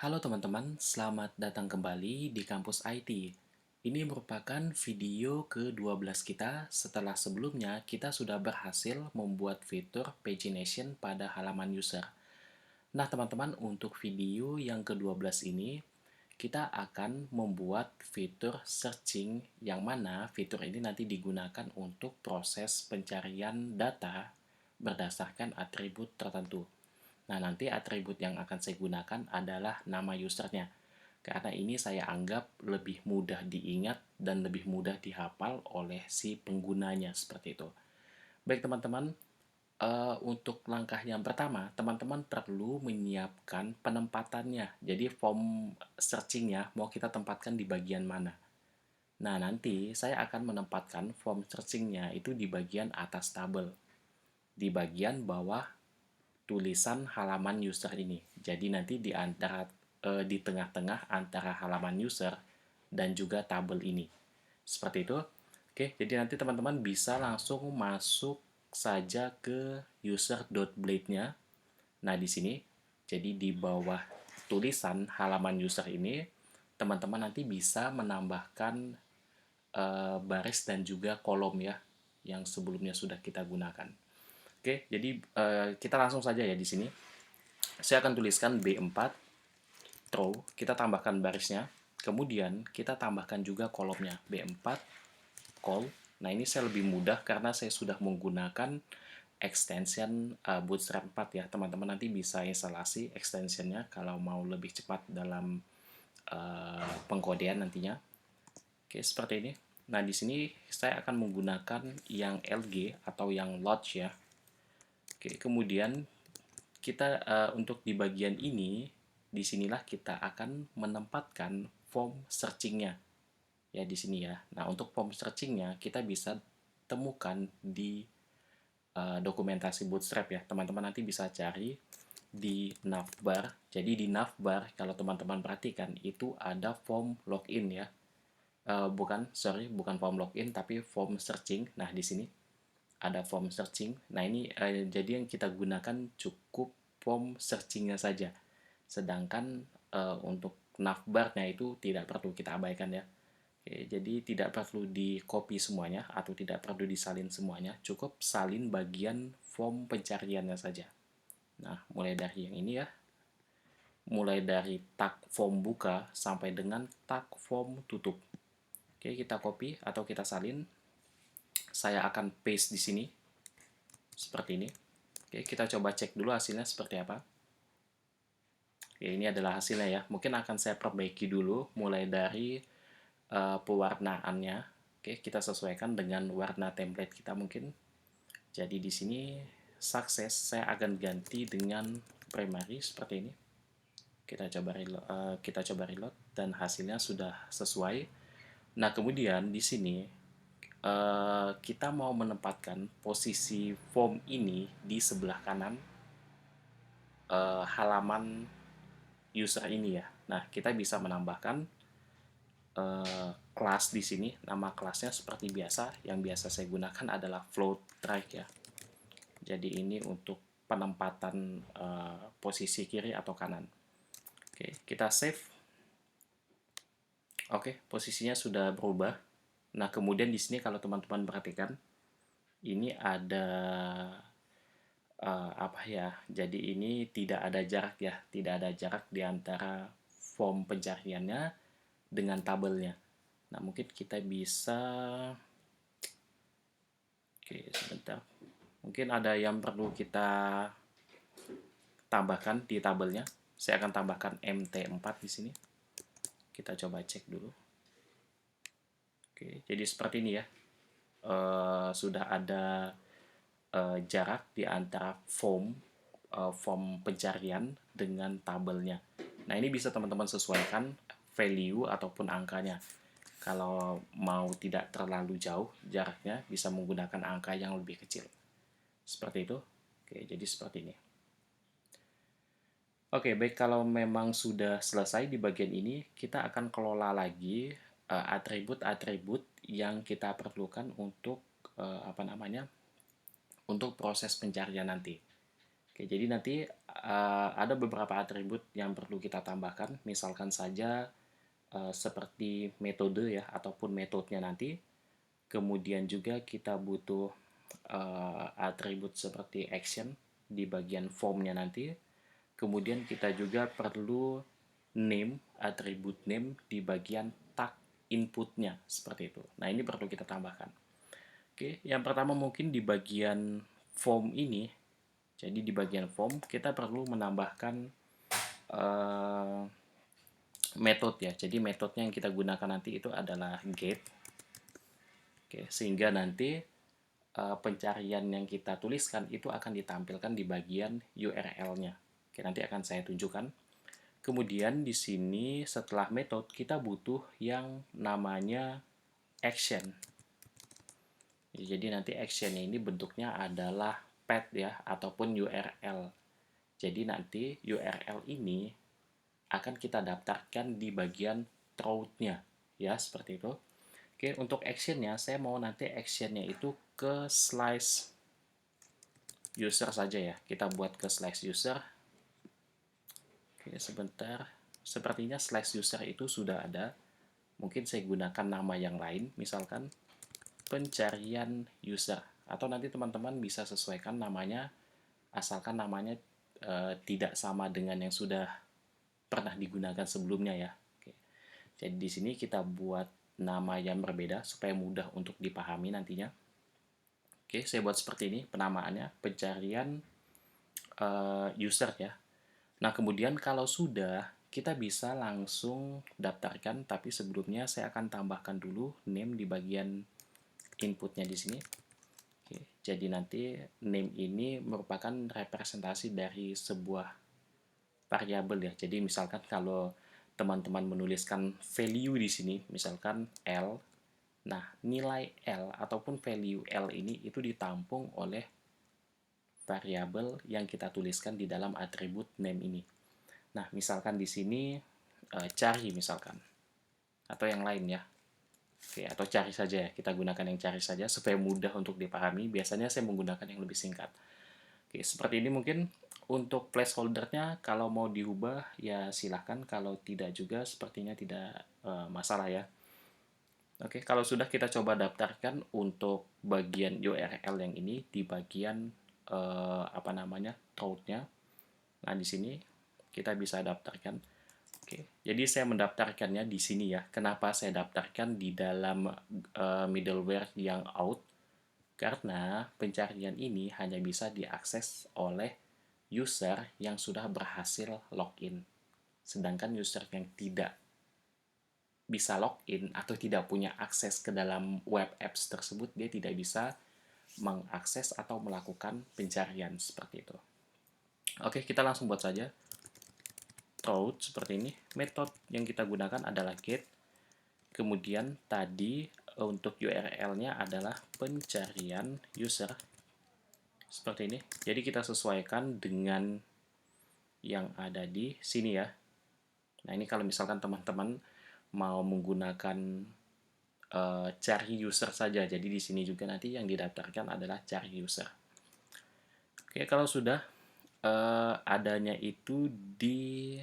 Halo teman-teman, selamat datang kembali di kampus IT. Ini merupakan video ke-12 kita setelah sebelumnya kita sudah berhasil membuat fitur pagination pada halaman user. Nah teman-teman, untuk video yang ke-12 ini, kita akan membuat fitur searching yang mana fitur ini nanti digunakan untuk proses pencarian data berdasarkan atribut tertentu. Nah, nanti atribut yang akan saya gunakan adalah nama usernya. Karena ini saya anggap lebih mudah diingat dan lebih mudah dihafal oleh si penggunanya, seperti itu. Baik teman-teman, untuk langkah yang pertama, teman-teman perlu menyiapkan penempatannya. Jadi form searchingnya mau kita tempatkan di bagian mana. Nah, nanti saya akan menempatkan form searchingnya itu di bagian atas tabel. Di bagian bawah tulisan halaman user ini. Jadi nanti di tengah-tengah antara halaman user dan juga tabel ini. Seperti itu. Oke, jadi nanti teman-teman bisa langsung masuk saja ke user.blade-nya. Nah, di sini jadi di bawah tulisan halaman user ini teman-teman nanti bisa menambahkan baris dan juga kolom ya yang sebelumnya sudah kita gunakan. Oke, jadi kita langsung saja ya di sini. Saya akan tuliskan B4 row, kita tambahkan barisnya, kemudian kita tambahkan juga kolomnya B4 col. Nah, ini saya lebih mudah karena saya sudah menggunakan extension Bootstrap 4 ya. Teman-teman nanti bisa instalasi extensionnya kalau mau lebih cepat dalam pengkodean nantinya. Oke, seperti ini. Nah, di sini saya akan menggunakan yang LG atau yang Lodge ya. Oke, kemudian kita untuk di bagian ini, disinilah kita akan menempatkan form searchingnya ya di sini ya. Nah, untuk form searchingnya kita bisa temukan di dokumentasi Bootstrap ya. Teman-teman nanti bisa cari di navbar. Jadi di navbar kalau teman-teman perhatikan itu ada form login ya. Bukan form login tapi form searching. Nah, di sini ada form searching. Nah, ini jadi yang kita gunakan cukup form searchingnya saja. Sedangkan untuk navbarnya itu tidak perlu kita abaikan ya. Oke, jadi tidak perlu di copy semuanya atau tidak perlu disalin semuanya, cukup salin bagian form pencariannya saja. Nah, mulai dari yang ini ya, mulai dari tag form buka sampai dengan tag form tutup. Oke, kita copy atau kita salin. Saya akan paste di sini seperti ini. Oke, kita coba cek dulu hasilnya seperti apa. Oke, ini adalah hasilnya ya. Mungkin akan saya perbaiki dulu mulai dari pewarnaannya. Oke, kita sesuaikan dengan warna template kita mungkin. Jadi di sini sukses saya akan ganti dengan primary seperti ini. Kita coba reload dan hasilnya sudah sesuai. Nah, kemudian di sini kita mau menempatkan posisi form ini di sebelah kanan halaman user ini ya. Nah, kita bisa menambahkan kelas di sini. Nama kelasnya seperti biasa, yang biasa saya gunakan adalah float track ya. Jadi ini untuk penempatan posisi kiri atau kanan. Oke, kita save. Oke, posisinya sudah berubah. Nah, kemudian di sini kalau teman-teman perhatikan, ini ada apa ya? Jadi ini tidak ada jarak ya, tidak ada jarak di antara form pencariannya dengan tabelnya. Nah, mungkin kita bisa, oke, sebentar. Mungkin ada yang perlu kita tambahkan di tabelnya. Saya akan tambahkan MT4 di sini. Kita coba cek dulu. Oke, jadi seperti ini ya. Sudah ada jarak di antara form pencarian dengan tabelnya. Nah, ini bisa teman-teman sesuaikan value ataupun angkanya. Kalau mau tidak terlalu jauh jaraknya, bisa menggunakan angka yang lebih kecil. Seperti itu. Oke, jadi seperti ini. Oke, baik, kalau memang sudah selesai di bagian ini, kita akan kelola lagi atribut-atribut yang kita perlukan untuk untuk proses pencarian nanti. Oke, jadi nanti ada beberapa atribut yang perlu kita tambahkan, misalkan saja seperti metode ya, ataupun metodenya nanti. Kemudian juga kita butuh atribut seperti action di bagian formnya nanti. Kemudian kita juga perlu name, atribut name di bagian tag inputnya, seperti itu. Nah, ini perlu kita tambahkan. Oke, yang pertama mungkin di bagian form ini. Jadi di bagian form kita perlu menambahkan uh, metode ya. Jadi metodenya yang kita gunakan nanti itu adalah get. Oke, sehingga nanti pencarian yang kita tuliskan itu akan ditampilkan di bagian URL-nya. Oke, nanti akan saya tunjukkan. Kemudian di sini setelah metode kita butuh yang namanya action. Jadi nanti action ini bentuknya adalah path ya ataupun URL. Jadi nanti URL ini akan kita daftarkan di bagian throat-nya ya, seperti itu. Oke, untuk actionnya saya mau nanti actionnya itu ke slice user saja ya. Kita buat ke slice user. Oke, sebentar. Sepertinya slice user itu sudah ada. Mungkin saya gunakan nama yang lain, misalkan pencarian user. Atau nanti teman-teman bisa sesuaikan namanya, asalkan namanya tidak sama dengan yang sudah pernah digunakan sebelumnya ya. Oke. Jadi di sini kita buat nama yang berbeda supaya mudah untuk dipahami nantinya. Oke, saya buat seperti ini penamaannya, pencarian user ya. Nah, kemudian kalau sudah, kita bisa langsung daftarkan, tapi sebelumnya saya akan tambahkan dulu name di bagian inputnya di sini. Oke, jadi nanti name ini merupakan representasi dari sebuah variabel ya. Jadi misalkan kalau teman-teman menuliskan value di sini, misalkan L, nah nilai L ataupun value L ini itu ditampung oleh variabel yang kita tuliskan di dalam atribut name ini. Nah, misalkan di sini cari misalkan, atau yang lain ya. Oke, atau cari saja ya. Kita gunakan yang cari saja supaya mudah untuk dipahami. Biasanya saya menggunakan yang lebih singkat. Oke, seperti ini mungkin untuk placeholder-nya kalau mau diubah ya silahkan. Kalau tidak juga sepertinya tidak masalah ya. Oke, kalau sudah kita coba daftarkan untuk bagian URL yang ini di bagian apa namanya throat-nya. Nah, di sini kita bisa daftarkan. Oke, jadi saya mendaftarkannya di sini ya. Kenapa saya daftarkan di dalam middleware yang out? Karena pencarian ini hanya bisa diakses oleh user yang sudah berhasil login. Sedangkan user yang tidak bisa login atau tidak punya akses ke dalam web apps tersebut, dia tidak bisa mengakses atau melakukan pencarian seperti itu. Oke, kita langsung buat saja. Throat seperti ini. Metode yang kita gunakan adalah get. Kemudian tadi untuk URL-nya adalah pencarian user. Seperti ini. Jadi kita sesuaikan dengan yang ada di sini ya. Nah, ini kalau misalkan teman-teman mau menggunakan cari user saja. Jadi di sini juga nanti yang didaftarkan adalah cari user. Oke, kalau sudah adanya itu di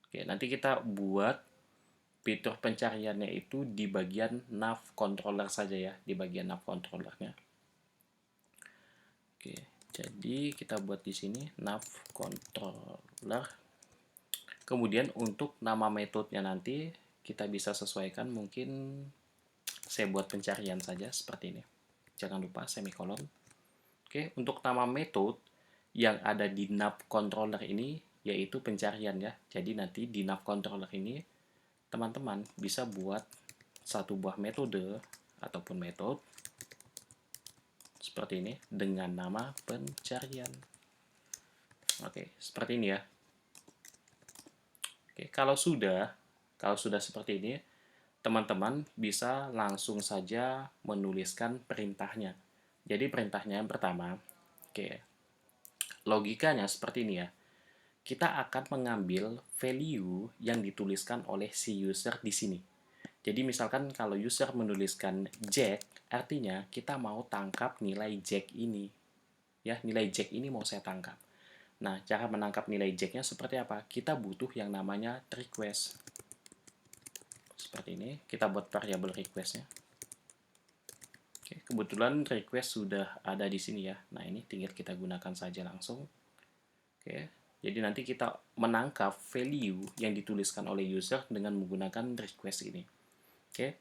Oke, nanti kita buat fitur pencariannya itu di bagian nav controller saja ya, di bagian nav controllernya. Oke, jadi kita buat di sini nav controller. Kemudian untuk nama metodenya nanti kita bisa sesuaikan, mungkin saya buat pencarian saja seperti ini. Jangan lupa semikolon. Oke, untuk nama metode yang ada di nav controller ini yaitu pencarian ya. Jadi nanti di nav controller ini teman-teman bisa buat satu buah metode ataupun metode seperti ini dengan nama pencarian. Oke, seperti ini ya. Oke, kalau sudah seperti ini, teman-teman bisa langsung saja menuliskan perintahnya. Jadi perintahnya yang pertama, oke, logikanya seperti ini ya. Kita akan mengambil value yang dituliskan oleh si user di sini. Jadi misalkan kalau user menuliskan Jack, artinya kita mau tangkap nilai Jack ini. ya, nilai Jack ini mau saya tangkap. Nah, cara menangkap nilai Jack-nya seperti apa? Kita butuh yang namanya request. Seperti ini, kita buat variabel request-nya. Oke, kebetulan request sudah ada di sini ya. Nah, ini tinggal kita gunakan saja langsung. Oke, jadi nanti kita menangkap value yang dituliskan oleh user dengan menggunakan request ini. Oke,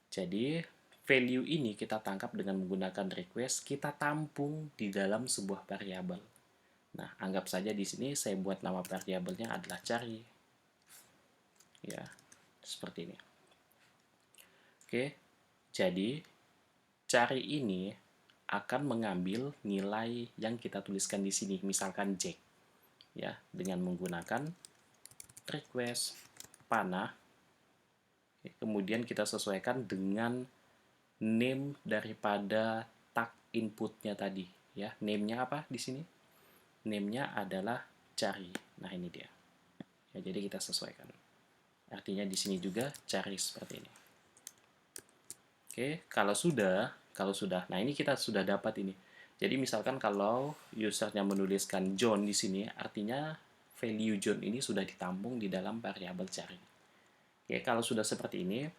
jadi value ini kita tangkap dengan menggunakan request, kita tampung di dalam sebuah variabel. Nah, anggap saja di sini saya buat nama variabelnya adalah cari. Ya, seperti ini. Oke, jadi cari ini akan mengambil nilai yang kita tuliskan di sini, misalkan Jack. Ya, dengan menggunakan request panah. Kemudian kita sesuaikan dengan name daripada tag inputnya tadi. Ya, name-nya apa di sini? Name-nya adalah cari. Nah, ini dia. Ya, jadi kita sesuaikan. Artinya di sini juga cari seperti ini. Oke, kalau sudah, nah ini kita sudah dapat ini. Jadi misalkan kalau usernya menuliskan John di sini, artinya value John ini sudah ditampung di dalam variabel cari. Oke, kalau sudah seperti ini,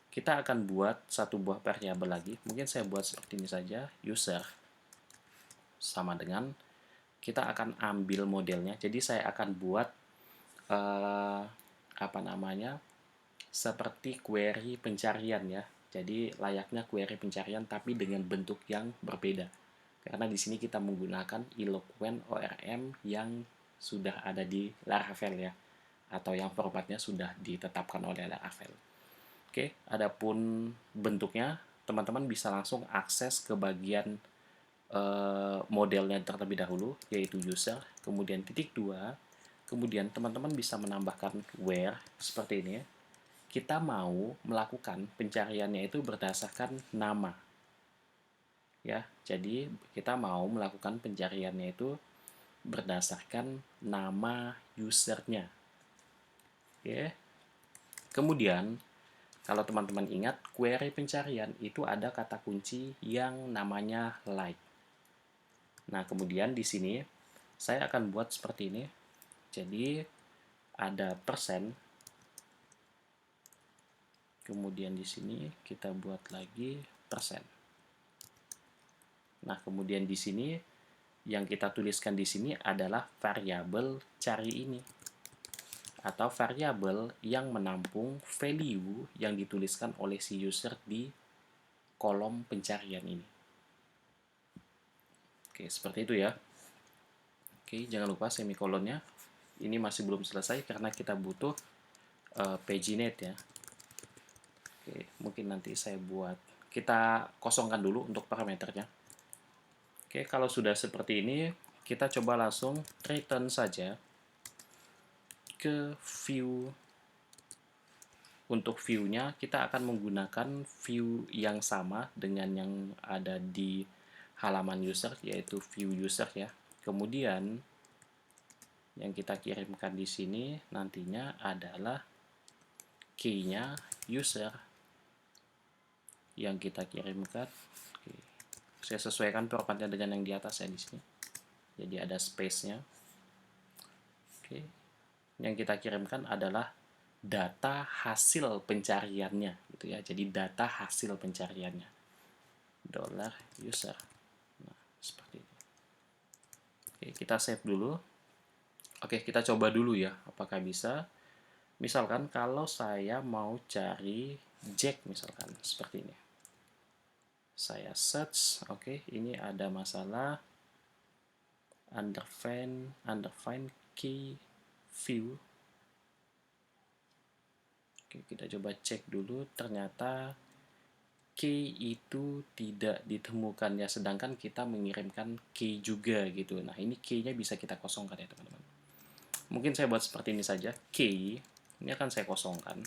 kita akan buat satu buah variabel lagi. Mungkin saya buat seperti ini saja, user sama dengan kita akan ambil modelnya. Jadi saya akan buat apa namanya? Seperti query pencarian ya. Jadi layaknya query pencarian tapi dengan bentuk yang berbeda. Karena di sini kita menggunakan Eloquent ORM yang sudah ada di Laravel ya, atau yang formatnya sudah ditetapkan oleh Laravel. Oke, adapun bentuknya, teman-teman bisa langsung akses ke bagian modelnya terlebih dahulu, yaitu user, kemudian titik 2, kemudian teman-teman bisa menambahkan where seperti ini ya. Kita mau melakukan pencariannya itu berdasarkan nama. Ya, jadi kita mau melakukan pencariannya itu berdasarkan nama usernya. Oke. Kemudian, kalau teman-teman ingat, query pencarian itu ada kata kunci yang namanya like. Nah, kemudian di sini saya akan buat seperti ini. Jadi, ada persen. Kemudian di sini kita buat lagi persen. Nah, kemudian di sini yang kita tuliskan di sini adalah variabel cari ini, atau variabel yang menampung value yang dituliskan oleh si user di kolom pencarian ini. Oke, seperti itu ya. Oke, jangan lupa semikolonnya. Ini masih belum selesai karena kita butuh paginate ya. Oke, mungkin nanti saya buat. Kita kosongkan dulu untuk parameternya. Oke, kalau sudah seperti ini, kita coba langsung return saja ke view. Untuk view-nya, kita akan menggunakan view yang sama dengan yang ada di halaman user, yaitu view user ya. Kemudian, yang kita kirimkan di sini nantinya adalah key-nya user yang kita kirimkan. Oke. Saya sesuaikan formatnya dengan yang di atas ya di sini. Jadi ada space-nya. Oke. Yang kita kirimkan adalah data hasil pencariannya gitu ya. Jadi data hasil pencariannya. $user. Nah, seperti itu. Oke, kita save dulu. Oke, kita coba dulu ya apakah bisa. Misalkan kalau saya mau cari Jack misalkan seperti ini. Saya search, oke, ini ada masalah undefined key view. Oke, kita coba cek dulu, ternyata key itu tidak ditemukan ya, sedangkan kita mengirimkan key juga gitu. Nah, ini key-nya bisa kita kosongkan ya teman-teman. Mungkin saya buat seperti ini saja, key ini akan saya kosongkan.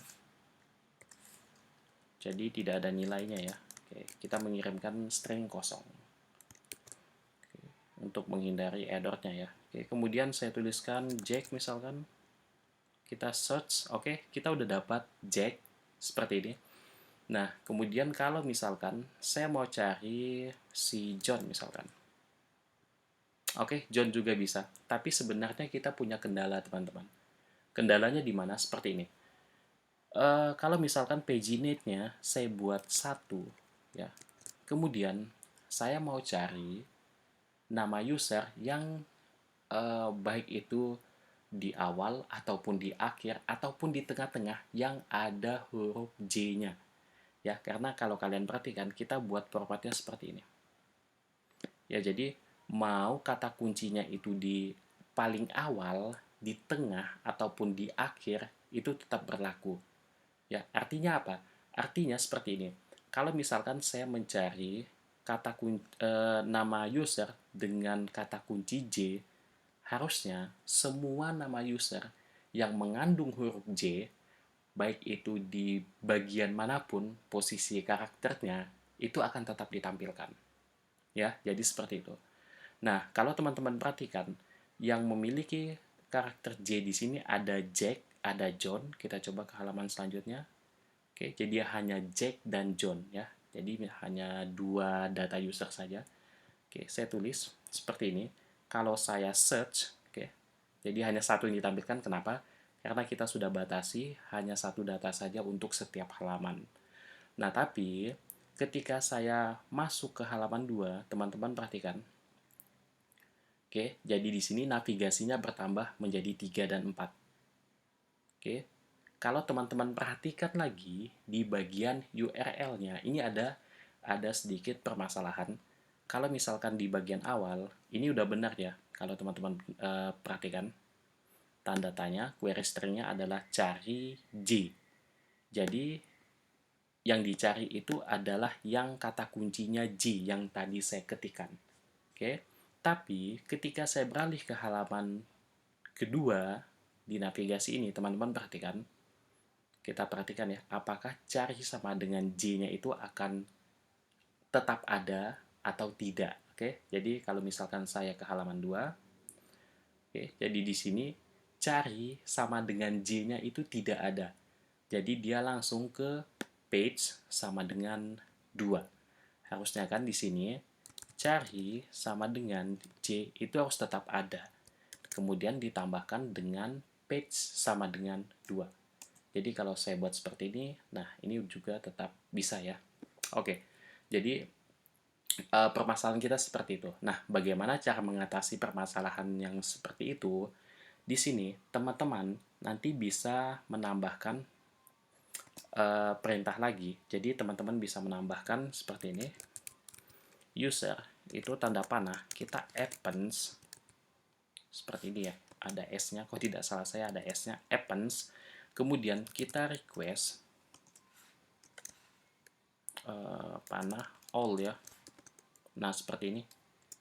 Jadi tidak ada nilainya ya. Oke, kita mengirimkan string kosong. Oke, untuk menghindari error-nya ya. Oke, kemudian saya tuliskan Jack misalkan. Kita search, oke, kita udah dapat Jack seperti ini. Nah, kemudian kalau misalkan saya mau cari si John misalkan. Oke, John juga bisa. Tapi sebenarnya kita punya kendala, teman-teman. Kendalanya di mana? Seperti ini. Kalau misalkan paginate-nya saya buat satu, ya. Kemudian saya mau cari nama user yang baik itu di awal ataupun di akhir ataupun di tengah-tengah yang ada huruf J-nya. Ya, karena kalau kalian perhatikan kita buat formatnya seperti ini. Ya, jadi mau kata kuncinya itu di paling awal, di tengah ataupun di akhir itu tetap berlaku. Ya, artinya apa? Artinya seperti ini. Kalau misalkan saya mencari nama user dengan kata kunci J, harusnya semua nama user yang mengandung huruf J, baik itu di bagian manapun posisi karakternya, itu akan tetap ditampilkan. Ya, jadi seperti itu. Nah, kalau teman-teman perhatikan, yang memiliki karakter J di sini ada Jack, ada John. Kita coba ke halaman selanjutnya. Oke, jadi hanya Jack dan John ya. Jadi hanya dua data user saja. Oke, saya tulis seperti ini. Kalau saya search, oke, jadi hanya satu yang ditampilkan. Kenapa? Karena kita sudah batasi hanya satu data saja untuk setiap halaman. Nah, tapi ketika saya masuk ke halaman 2, teman-teman perhatikan. Oke, jadi di sini navigasinya bertambah menjadi 3 dan 4. Oke, kalau teman-teman perhatikan lagi di bagian URL-nya, ini ada sedikit permasalahan. Kalau misalkan di bagian awal, ini udah benar ya. Kalau teman-teman perhatikan, tanda tanya, query string-nya adalah cari J. Jadi, yang dicari itu adalah yang kata kuncinya J yang tadi saya ketikkan. Oke, tapi ketika saya beralih ke halaman kedua di navigasi ini, teman-teman perhatikan, kita perhatikan ya, apakah cari sama dengan J-nya itu akan tetap ada atau tidak. Oke, jadi kalau misalkan saya ke halaman 2, oke, jadi di sini cari sama dengan J-nya itu tidak ada. Jadi dia langsung ke page sama dengan 2. Harusnya kan di sini cari sama dengan J itu harus tetap ada. Kemudian ditambahkan dengan page sama dengan 2. Jadi kalau saya buat seperti ini, nah ini juga tetap bisa ya. Oke, jadi permasalahan kita seperti itu. Nah, bagaimana cara mengatasi permasalahan yang seperti itu? Di sini, teman-teman nanti bisa menambahkan perintah lagi. Jadi, teman-teman bisa menambahkan seperti ini. User, itu tanda panah, kita appends, seperti ini ya. Ada S-nya, kok tidak salah saya ada S-nya, appends. Kemudian kita request panah all ya. Nah, seperti ini.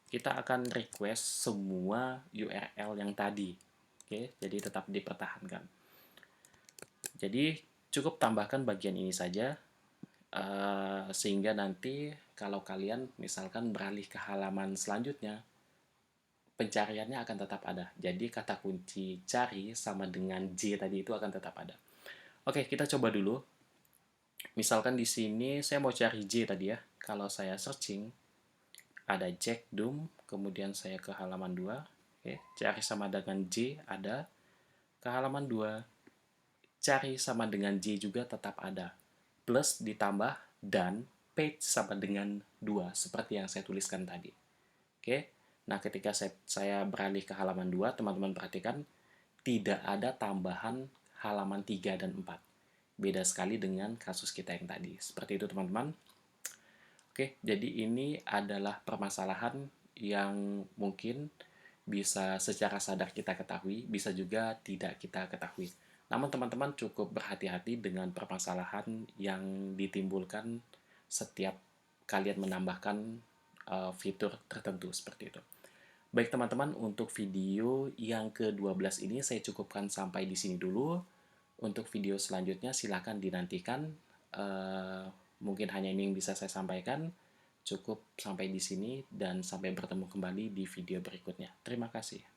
Kita akan request semua URL yang tadi. Oke, jadi tetap dipertahankan. Jadi, cukup tambahkan bagian ini saja, sehingga nanti kalau kalian misalkan beralih ke halaman selanjutnya, pencariannya akan tetap ada. Jadi, kata kunci cari sama dengan J tadi itu akan tetap ada. Oke, kita coba dulu. Misalkan di sini saya mau cari J tadi ya. Kalau saya searching, ada Jack Doom, kemudian saya ke halaman 2, oke, cari sama dengan J ada, ke halaman 2, cari sama dengan J juga tetap ada, plus ditambah dan page sama dengan 2, seperti yang saya tuliskan tadi. Oke, nah ketika saya beralih ke halaman 2, teman-teman perhatikan, tidak ada tambahan halaman 3 dan 4. Beda sekali dengan kasus kita yang tadi. Seperti itu teman-teman. Oke, jadi ini adalah permasalahan yang mungkin bisa secara sadar kita ketahui, bisa juga tidak kita ketahui. Namun teman-teman cukup berhati-hati dengan permasalahan yang ditimbulkan setiap kalian menambahkan fitur tertentu seperti itu. Baik teman-teman, untuk video yang ke-12 ini saya cukupkan sampai di sini dulu. Untuk video selanjutnya silahkan dinantikan. Mungkin hanya ini yang bisa saya sampaikan. Cukup sampai di sini dan sampai bertemu kembali di video berikutnya. Terima kasih.